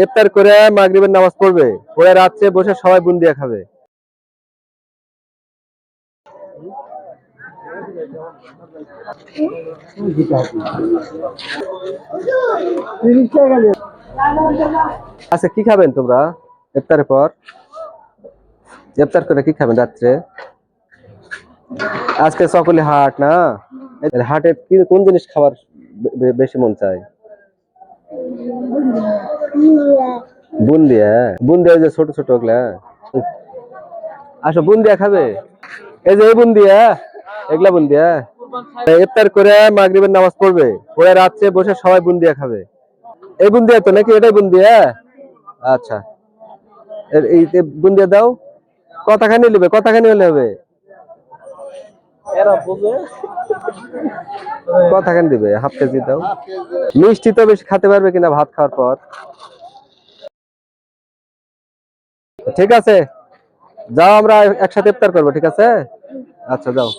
ইফতার করে মাগরিবের নামাজ পড়বে, পরে রাত্রে বসে সবাই বুন্দিয়া খাবে। আচ্ছা, কি খাবেন তোমরা ইফতারের পর? ইফতার করে কি খাবেন রাত্রে? আজকে সকলে হাট না, হাটে কি কোন জিনিস খাবার বেশি মন চায়? বুন্দিয়া। বুন্দিয়া যে ছোট ছোট ওগুলা। আসো বুন্দিয়া খাবে, এই যে এই বুন্দিয়া, এগুলা বুন্দিয়া। ইফতার করে মাগরিবের নামাজ পড়বে, পরে রাত্রে বসে সবাই বুন্দিয়া খাবে। এই বুন্দিয়া তো নাকি, এটাই বুন্দিয়া? আচ্ছা, এই বুন্দিয়া দাও। কতখানি নেবে, কতখানি হলে হবে? কতখানি দিবে? হাফ কেজি দাও। মিষ্টি তো বেশি খেতে পারবে কিনা ভাত খাওয়ার পর? ঠিক আছে, যাও আমরা একসাথে ইফতার করবো, ঠিক আছে? আচ্ছা যাও।